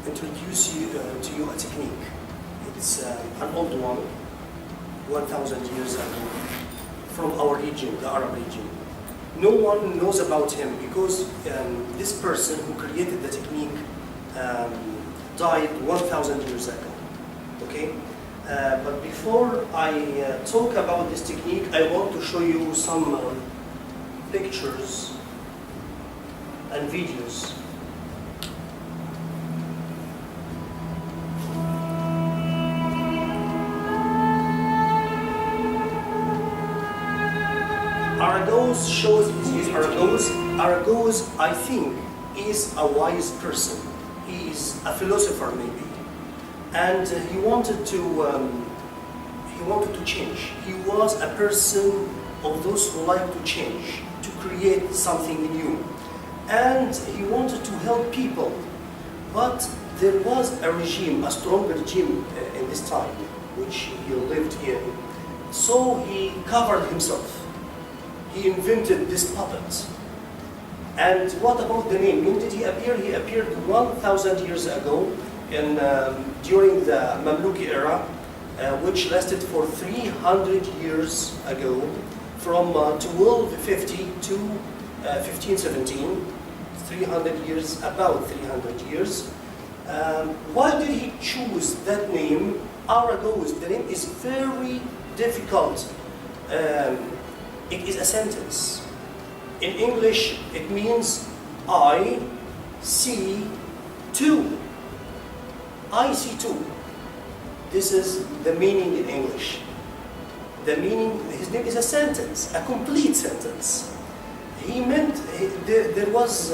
Introduce to you a technique. It's an old one, 1,000 years ago, from our region, the Arab region. No one knows about him because this person who created the technique died 1,000 years ago. Okay, but before I talk about this technique, I want to show you some pictures and videos. Aragos shows his Aragos, I think, is a wise person. He is a philosopher maybe, and he wanted to change. He was a person of those who like to change, to create something new, and he wanted to help people. But there was a regime, a strong regime in this time, which he lived in. So he covered himself. He invented this puppet. And what about the name? When did he appear? He appeared 1,000 years ago during the Mamluki era, which lasted for 300 years ago, from 1250 to 1517, 300 years, about 300 years. Why did he choose that name, Aragos? The name is very difficult. It is a sentence. In English, it means I see two. I see two. This is the meaning in English. The meaning, his name is a sentence, a complete sentence. He meant, there was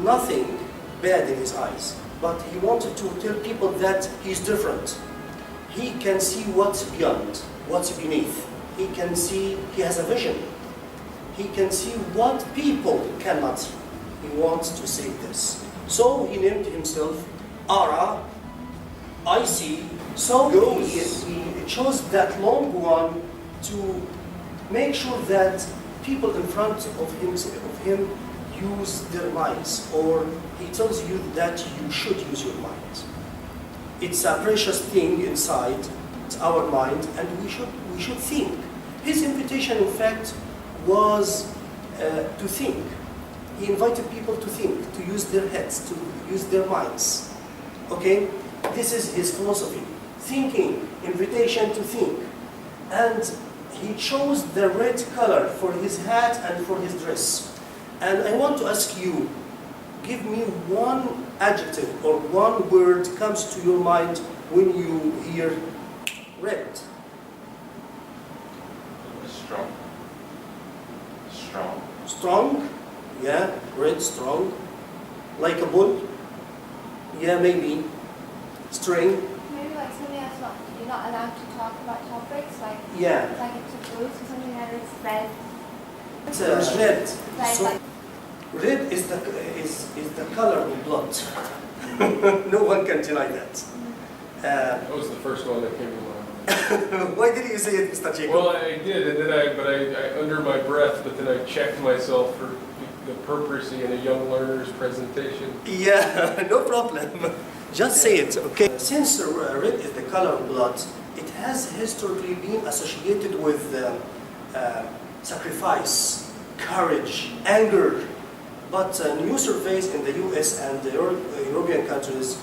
nothing bad in his eyes, but he wanted to tell people that he's different. He can see what's beyond, what's beneath. He can see, he has a vision. He can see what people cannot see. He wants to say this. So he named himself Ara, I see. So he chose that long one to make sure that people in front of him use their minds, or he tells you that you should use your mind. It's a precious thing inside. It's our mind, and we should think. His invitation, in fact, was to think. He invited people to think, to use their heads, to use their minds. Okay? This is his philosophy. Thinking, invitation to think. And he chose the red color for his hat and for his dress. And I want to ask you, give me one adjective or one word comes to your mind when you hear red. Strong. Strong. Strong? Yeah, red, strong. Like a bull? Yeah, maybe. String? Maybe like something that's not, you're not allowed to talk about topics, like, Yeah. like it's taboo, so something that is red. It's red. Red, So, like, red is the color of blood. No one can deny that. That was the first one that came to mind. Why did you say it, Mr. Jacob? Well, I did, and then I under my breath, but then I checked myself for the appropriacy in a young learner's presentation. Yeah, no problem. Just say it, okay? Since red is the color of blood, it has historically been associated with sacrifice, courage, anger. But new surveys in the US and the European countries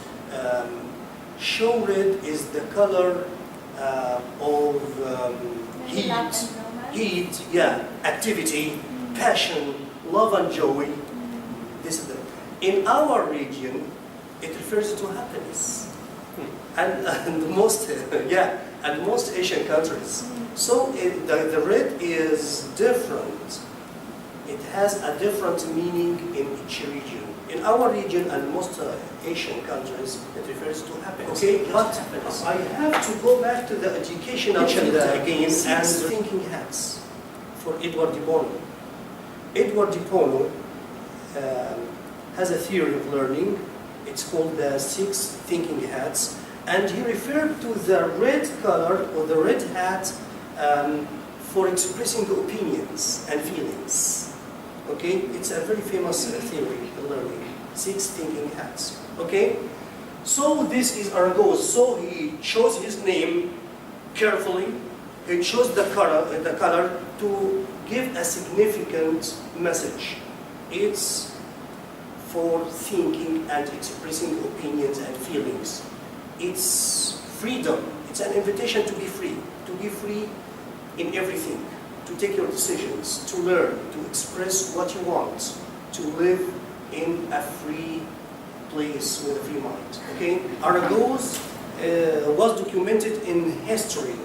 show red is the color of heat, yeah, activity, passion, love and joy. This is in our region, it refers to happiness, and most and most Asian countries. So the red is different it has a different meaning in each region. In our region and most Asian countries, it refers to happiness. Okay, but I have to go back to the educational field again and thinking hats for Edward de Bono. Edward de Bono has a theory of learning. It's called the 6 thinking hats, and he referred to the red color or the red hat for expressing opinions and feelings. Okay, it's a very famous theory of learning. 6 thinking hats. Okay, so this is Aragos. So he chose his name carefully. He chose the color to give a significant message. It's for thinking and expressing opinions and feelings. It's freedom. It's an invitation to be free in everything, to take your decisions, to learn, to express what you want, to live in a free place with a free mind. Okay? Aragos was documented in history.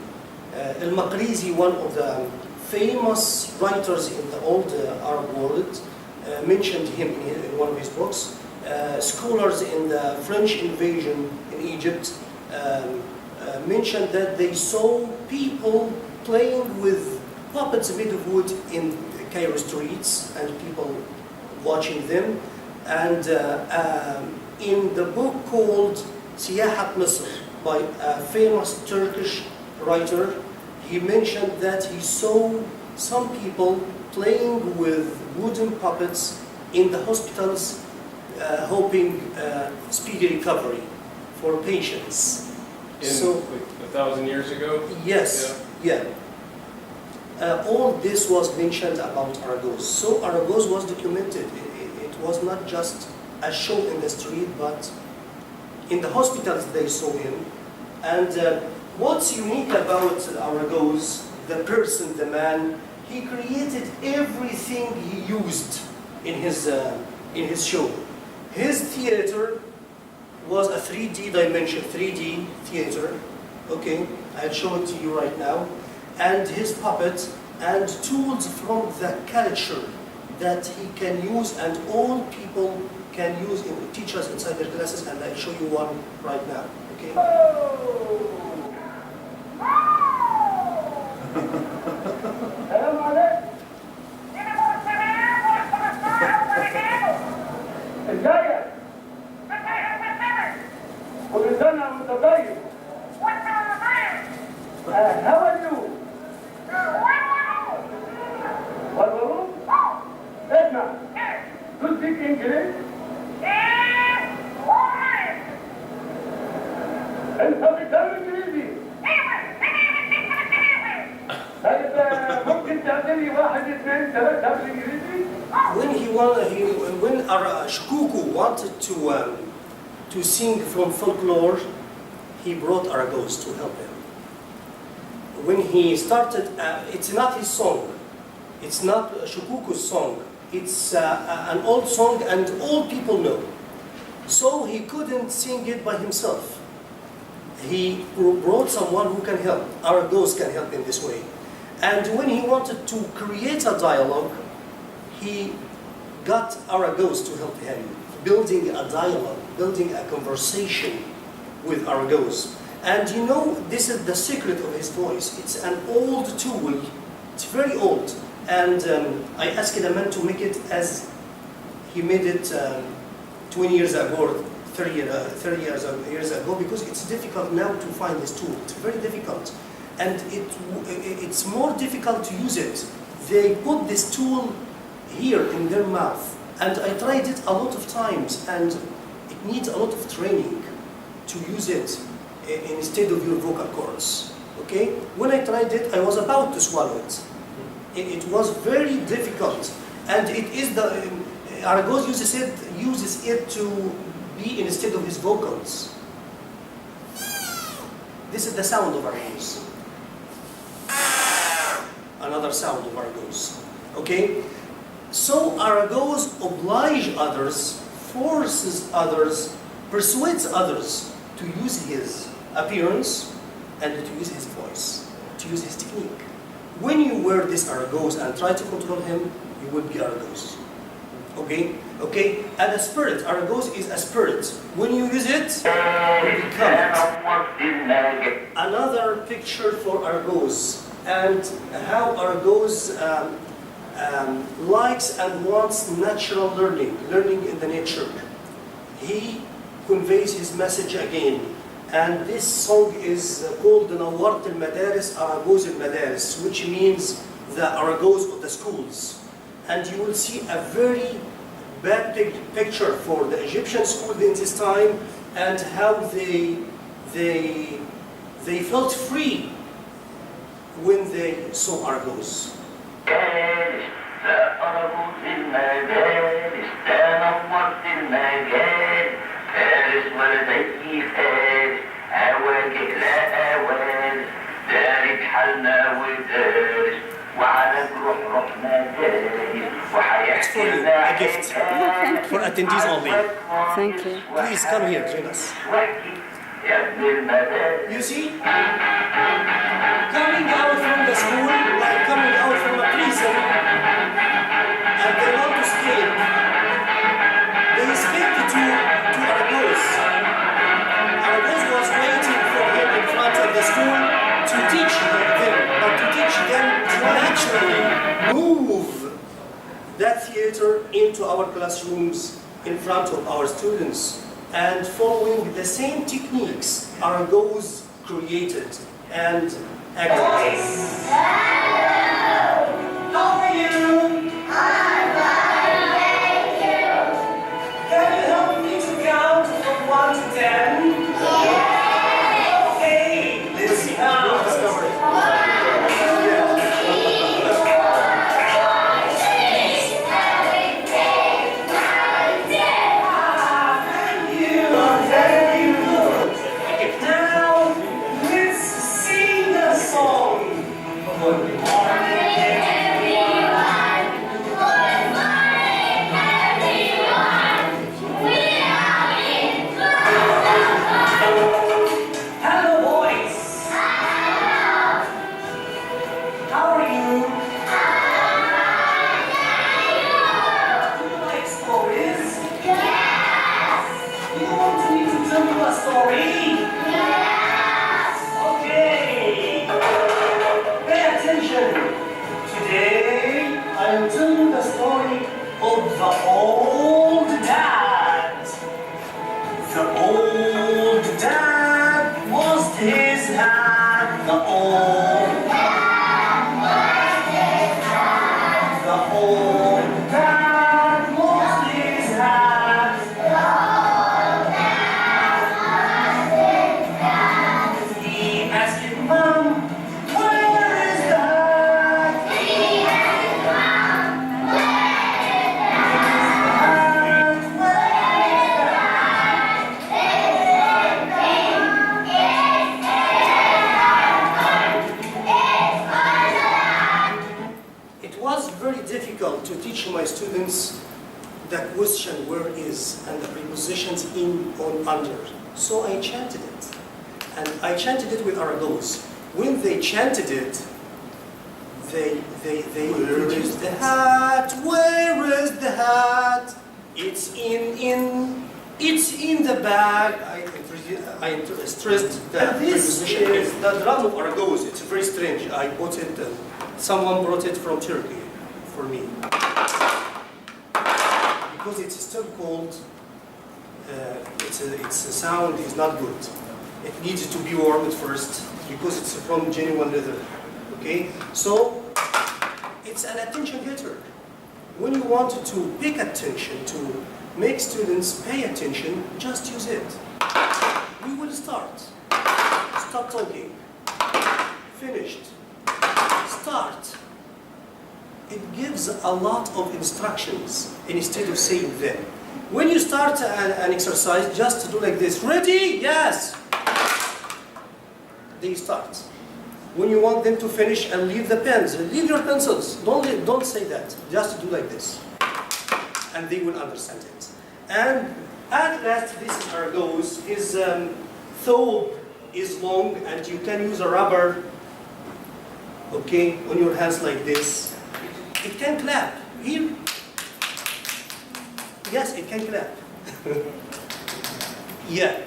Al-Maqrizi, one of the famous writers in the old Arab world, mentioned him in one of his books. Scholars in the French invasion in Egypt mentioned that they saw people playing with puppets made of wood in Cairo streets and people watching them. And in the book called Siyahat Misr by a famous Turkish writer, he mentioned that he saw some people playing with wooden puppets in the hospitals, hoping speedy recovery for patients. So, like 1,000 years ago? Yes, yeah. All this was mentioned about Aragos. So Aragos was documented. It was not just a show in the street, but in the hospitals they saw him. And what's unique about Aragos, the person, the man, he created everything he used in his show. His theater was a 3D dimension, 3D theater. Okay, I'll show it to you right now. And his puppet and tools from the culture that he can use and all people can use in teachers inside their classes, and I'll show you one right now. Okay. How are you? What? Edna, you speak English? انت بتتكلم انجليزي؟ طيب ممكن تعطيني 1 2 3 بالانجليزي؟ When Shikuku wanted to sing from folklore, he brought Aragos to help him. When he started, it's not his song. It's not Shikuku's song. It's an old song and all people know. So he couldn't sing it by himself. He brought someone who can help. Aragos can help in this way. And when he wanted to create a dialogue, he got Aragos to help him, building a dialogue, building a conversation with Aragos. And you know, this is the secret of his voice. It's an old tool. It's very old. And I asked the man to make it as he made it 20 years ago, or 30 years ago, because it's difficult now to find this tool. It's very difficult. And it's more difficult to use it. They put this tool here in their mouth. And I tried it a lot of times, and it needs a lot of training to use it instead of your vocal cords. Okay? When I tried it, I was about to swallow it. It was very difficult. And it is Aragos uses it to be instead of his vocals. This is the sound of Aragos. Another sound of Aragos. Okay? So Aragos obliges others, forces others, persuades others to use his appearance and to use his voice, to use his technique. When you wear this Argos and try to control him, you will be Argos. Okay? Okay? And a spirit, Argos is a spirit. When you use it, you become it. Another picture for Argos and how Argos likes and wants natural learning in the nature. He conveys his message again. And this song is called نورت المدارس أراجوز المدارس, which means the Argos of the schools. And you will see a very bad picture for the Egyptian school in this time and how they felt free when they saw Argos. It's for you, a gift. For attendees only. Thank you. Please come here, join us. You see? Coming out from the school, like coming out from a prison, and they want to escape. They escaped to Argos. Argos was waiting for him in front of the school to teach them, but to teach them to naturally move that theater into our classrooms in front of our students and following the same techniques Argos created and acted. How are you? Can you help me to count from 1 to 10? Okay, let's see how you discover it. To teach my students the question where is and the prepositions in, on, under. So I chanted it. And I chanted it with Argos. When they chanted it, they where is the hat? Where is the hat? It's in the bag. I stressed the preposition. This is the drum of Argos. It's very strange. I bought it. Someone brought it from Turkey for me. Because it's still cold, its sound is not good. It needs to be warmed first because it's from genuine leather. Okay, so it's an attention getter. When you want to pay attention, to make students pay attention, just use it. We will start. Stop talking. Finished. Start. It gives a lot of instructions instead of saying them. When you start an exercise, just do like this. Ready? Yes. They start. When you want them to finish and leave the pens, leave your pencils. Don't say that. Just do like this. And they will understand it. And at last, this is Argos. His thobe is long and you can use a rubber Okay, on your hands like this. It can clap. Here. Yes, it can clap. Yeah,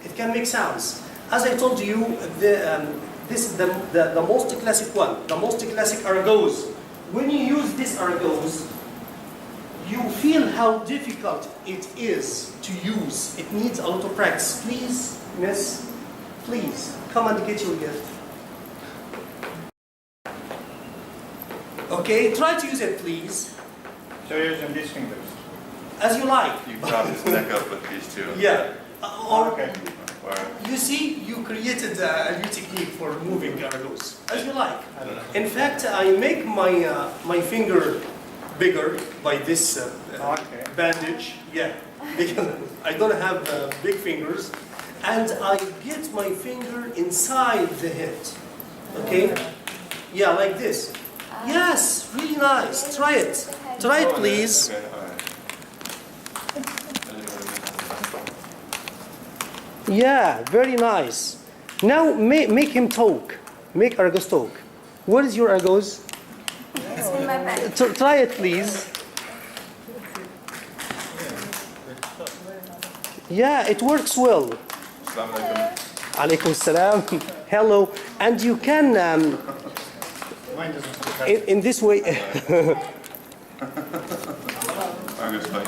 it can make sounds. As I told you, this is the most classic one, the most classic argos. When you use this argos, you feel how difficult it is to use. It needs a lot of practice. Please, miss, please, come and get your gift. Okay, try to use it, please. So you're using these fingers? As you like. You prop his neck up with these two. Yeah. Or Okay. Or, you see, you created a new technique for moving argos. As you like. I don't know. In fact, I make my finger bigger by this Okay. bandage. Yeah, because I don't have big fingers, and I get my finger inside the head. Okay? Yeah, like this. Yes, really nice. Try it. Try it, please. Okay, all right. Yeah, very nice. Now make him talk. Make Argos talk. What is your Argos? It's in my bag. Try it, please. Yeah, it works well. Assalamu alaikum. Alaikum salam. Hello. And you can, Mine doesn't speak. in this way, Argus fight.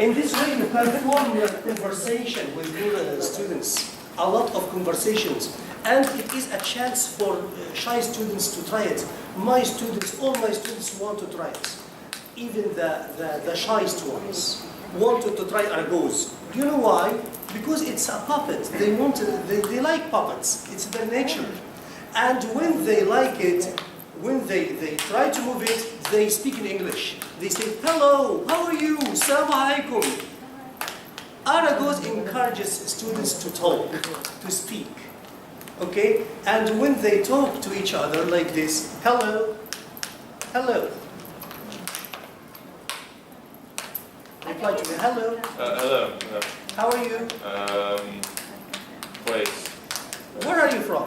in this way you can form a conversation with your students. A lot of conversations. And it is a chance for shy students to try it. My students, all my students want to try it. Even the shyest ones wanted to try Argos. Do you know why? Because it's a puppet. They like puppets. It's their nature. And when they like it, when they try to move it, they speak in English. They say, hello, how are you? Assalamu alaikum. Argos encourages students to talk, to speak. Okay? And when they talk to each other like this, hello, hello. Reply to me, hello, Hello. how are you? Place. Where are you from?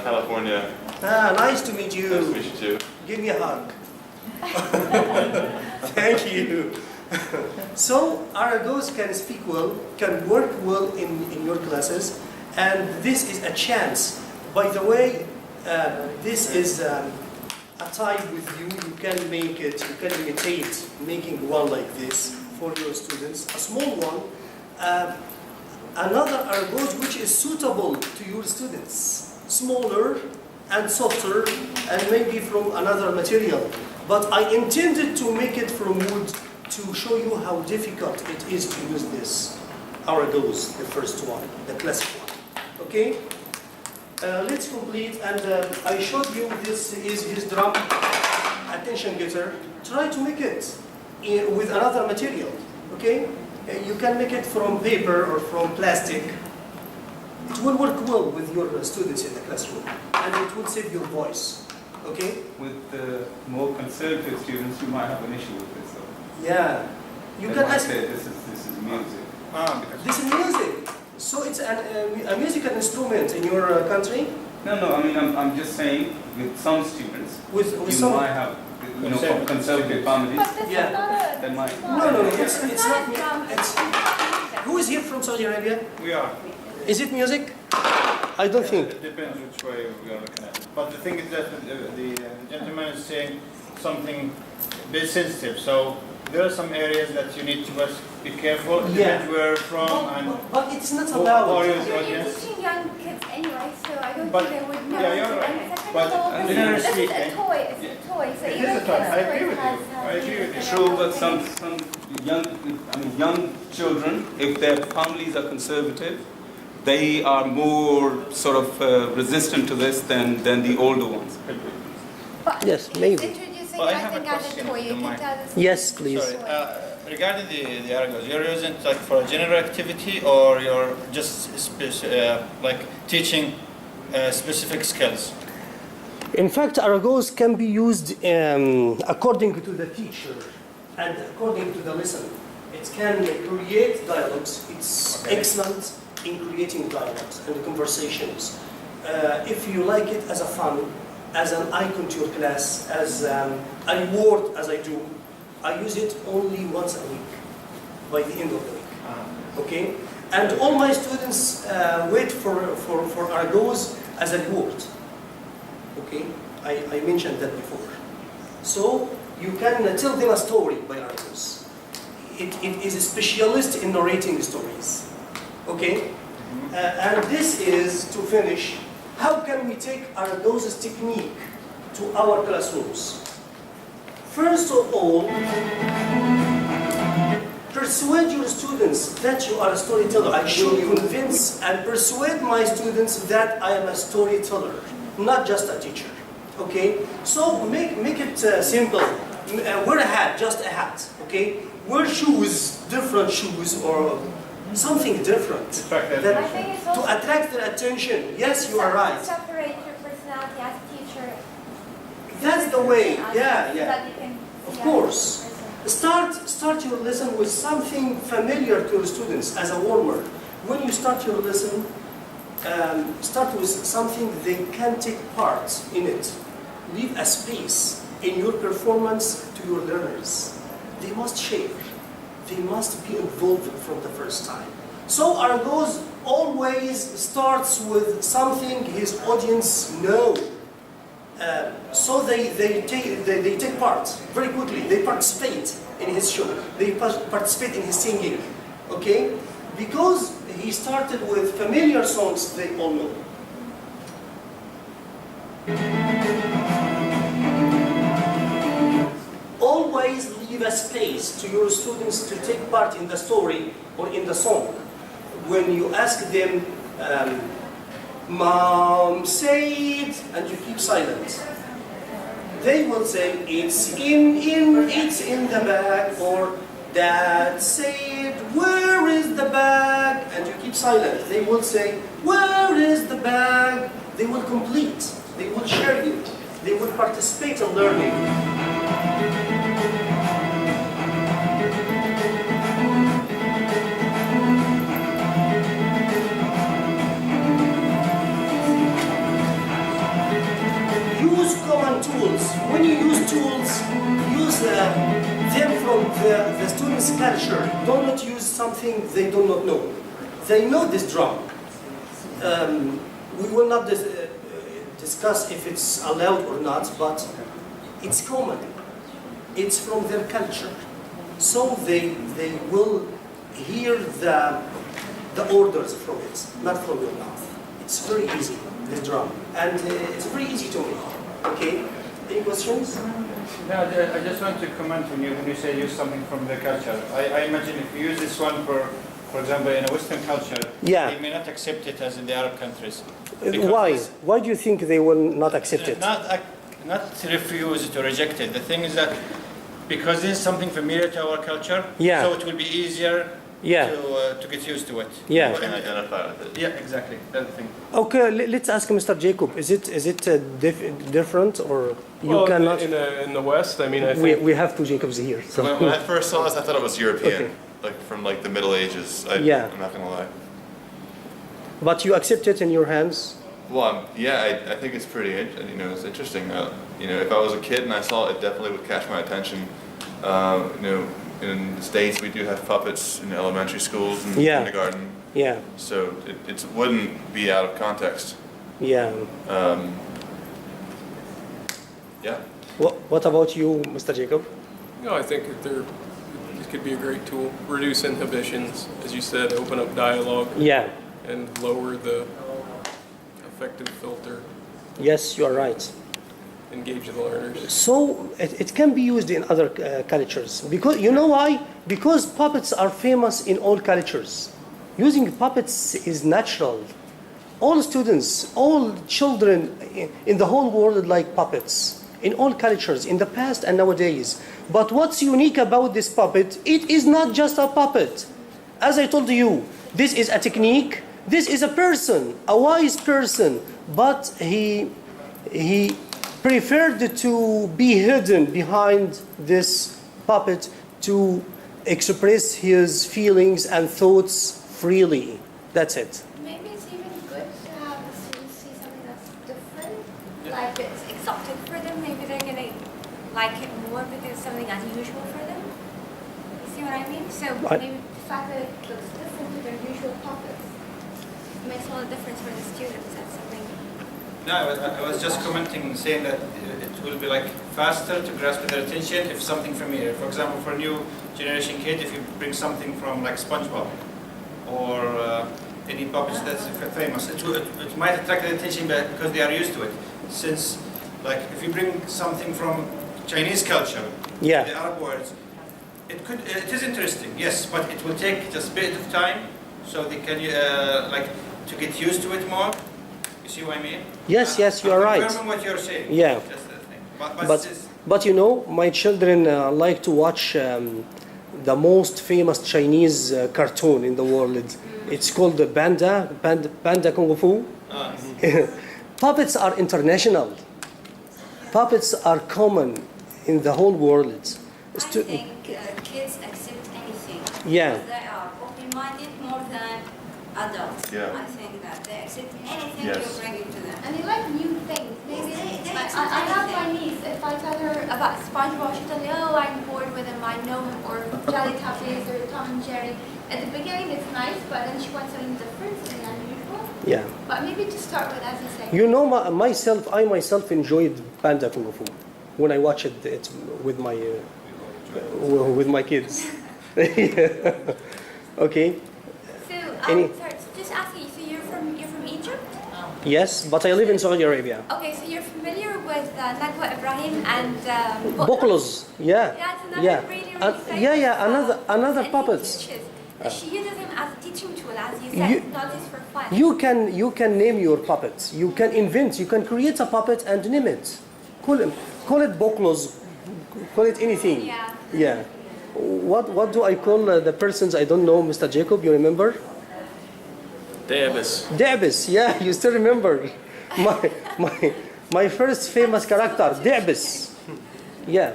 California. Ah, nice to meet Nice to you. meet you too. Give me a hug. Thank you. So, Argos can speak well, can work well in your classes, and this is a chance. By the way, this is a tie with you. You can make it, you can imitate making one like this for your students, a small one. Another Argos which is suitable to your students, smaller and softer, and maybe from another material. But I intended to make it from wood to show you how difficult it is to use this. Argos, the first one, the classic one. Okay? Let's complete, and I showed you this is his drum attention getter. Try to make it with another material. Okay? You can make it from paper or from plastic. It will work well with your students in the classroom, and it will save your voice. Okay? With the more conservative students, you might have an issue with this. Though. Yeah. You They can might ask. say this is music. Because This is music. So it's a musical instrument in your country. No. I mean, I'm just saying with some students, With you some. might have, from conservative families, But this Yeah. is not a... they might. No, it's not. drum. It's, who is here from Saudi Arabia? we are. Is it music? I don't think. It depends which way we are looking at it. But the thing is that the gentleman is saying something a bit sensitive. So there are some areas that you need to be careful. Yeah. Depends where you're from and But it's not who allowed. are your You're audience. teaching young kids anyway, so I don't But- think they would know. yeah, you're right. And second But of all, generally this is a speaking- toy. It's a toy. So It even is a toy. kids' I agree toys with you. has I agree with you. True, but some young children, if their families are conservative, they are more sort of resistant to this than the older ones. But Yes, he's maybe. introducing Well, I it have as a another question, toy. if you You don't can mind. tell this Yes, please. Sorry, regarding the Argos, you're using it like for a general activity or you're just like teaching specific skills? In fact, Argos can be used according to the teacher and according to the lesson. It can create dialogues. It's Okay. excellent in creating dialogues and conversations. if you like it as a fun, as an icon to your class, as a reward, as I do, I use it only once a week, by the end of the week. Okay? And all my students wait for our goals as a reward. Okay? I mentioned that before. So you can tell them a story by Argos. It is a specialist in narrating stories. Okay? And this is, to finish, how can we take Argos' technique to our classrooms? First of all, persuade your students that you are a storyteller. I should convince and persuade my students that I am a storyteller, not just a teacher. Okay? So make it simple. Wear a hat, just a hat. Okay? Wear shoes, different shoes, or something different. I think it's also To attract their attention. Yes, you are right. separate your personality as a teacher. That's the way. So Yeah. that you can Of see course. as a person. Start your lesson with something familiar to your students as a warmer. When you start your lesson, start with something they can take part in it. Leave a space in your performance to your learners. They must share. They must be involved from the first time. So Argos always starts with something his audience know. So they take part very quickly. They participate in his show. They participate in his singing. Okay? Because he started with familiar songs they all know. Always leave a space to your students to take part in the story or in the song. When you ask them, Mom said, and you keep silent, they will say, it's in the bag, or Dad said, where is the bag? And you keep silent. They will say, where is the bag? They will complete. They will share you. They will participate in learning. Use common tools. When you use tools, use them from the students' culture. Do not use something they do not know. They know this drum. We will not discuss if it's allowed or not, but it's common. It's from their culture. So they will hear the orders from it, not from your mouth. It's very easy, this drum. And it's very easy to make. Okay? Any questions? No, I just want to comment when you say use something from the culture. I imagine if you use this one for example, in a Western culture, Yeah. they may not accept it as in the Arab countries. Why? Because Why do you think they will not accept it? Not refuse it or reject it. The thing is that because this is something familiar to our culture, Yeah. so it will be easier Yeah. to get used to it. Yeah. You can identify with it. Yeah, exactly. That's the thing. Okay, let's ask Mr. Jacob. Is it different, or you Well, cannot? in the West, I mean, I think We have two Jacobs here. So. When I first saw this, I thought it was European, Okay. like from like the Middle Ages. Yeah. I'm not gonna lie. But you accept it in your hands? Well, I think it's pretty, it's interesting. If I was a kid and I saw it, it definitely would catch my attention. In the States, we do have puppets in elementary schools and Yeah. kindergarten, Yeah, so it wouldn't be out of context. yeah. Yeah. What about you, Mr. Jacob? I think that it could be a great tool. Reduce inhibitions, as you said, open up dialogue, Yeah. and lower the affective filter. Yes, you are right. Engage the learners. So it can be used in other cultures. Because you know why? Because puppets are famous in all cultures. Using puppets is natural. All students, all children in the whole world like puppets. In all cultures, in the past and nowadays. But what's unique about this puppet? It is not just a puppet. As I told you, this is a technique. This is a person, a wise person. But he preferred to be hidden behind this puppet to express his feelings and thoughts freely. That's it. Maybe it's even good to have the students see something like it's exotic for them, maybe they're gonna like it more because it's something unusual for them. You see what I mean? So maybe the fact that it looks different to their usual puppets makes all the difference for the students. That's something. No, I was just commenting, saying that it will be like faster to grasp their attention if something familiar. For example, for a new generation kid, if you bring something from like SpongeBob or any puppets that's famous, it might attract their attention because they are used to it. Since, like, if you bring something from Chinese culture, the Arab words, it is interesting, yes, but it will take just a bit of time so they can like to get used to it more. You see what I mean? Yes, you are right. Confirming what you're saying. Yeah. That's the thing. But you know, my children like to watch the most famous Chinese cartoon in the world. It's called the Panda Kung Fu. Puppets are international. Puppets are common in the whole world. I think kids accept anything. Yeah. They are open-minded more than adults. Yeah. I think that they accept anything Yes. you bring it to them. And they like new things. Maybe They like, accept I have my anything. niece. If I tell her about SpongeBob, she tells me, "Oh, I'm bored with him. I know him." Or Jelly Tuppies or Tom and Jerry. At the beginning, it's nice, but then she wants something different, something unusual. Yeah. But maybe to start with, as you say. You know, I myself enjoyed Panda Kung Fu when I watched it with my kids. Okay. So, Any- sorry, so just asking you. So you're from Egypt? Yes, but I live in Saudi Arabia. Okay, so you're familiar with Nagwa Ibrahim and Boklos. Yeah. That's another Yeah. really, Uh, really yeah. famous, Another and he puppets. teaches. She uses him as a teaching tool, as you said, not just for fun. You can name your puppets. You can invent. You can create a puppet and name it. Call it Boklos. Call it anything. Yeah. Yeah. What do I call the persons? I don't know, Mr. Jacob. You remember? Davis. Yeah, you still remember my first famous character, Davis. Yeah.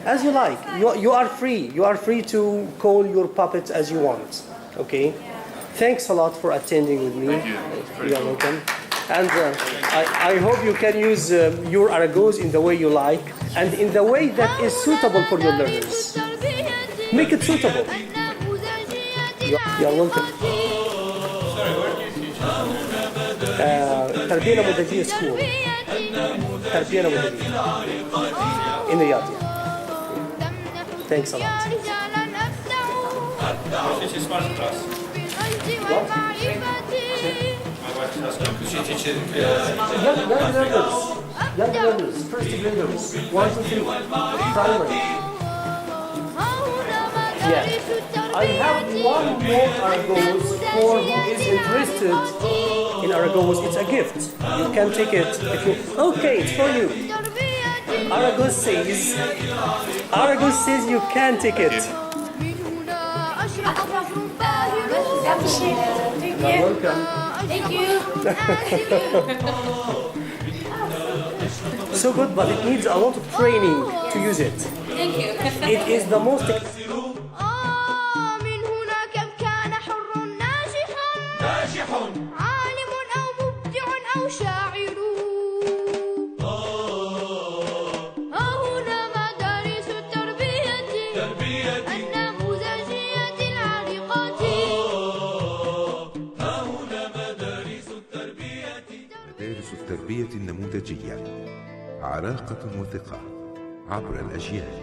As you like. You are free. You are free to call your puppet as you want. Okay. Thanks a lot for attending with me. Thank you. It's pretty You're cool. welcome. And I hope you can use your Aragos in the way you like and in the way that is suitable for your learners. Make it suitable. You're welcome. Sorry, where do you teach? Trbyh School. Trbyh in Riyadh. Thanks a lot. She teaches smart class. What? My wife is asking, because she teaches Young learners, first graders, 1 to 3, primary. Yeah. I have one more Aragos for who is interested in Aragos. It's a gift. You can take it if you. Okay, it's for you. Aragos says you can take it. You're welcome. Thank you. So good, but it needs a lot of training to use it. Thank you. It is the most. من هنا كم كان حر ناجح عالم أو مبدع أو شاعر هنا مدارس التربية النموذجية العريقة مدارس التربية النموذجية عراقة وثقة عبر الأجيال.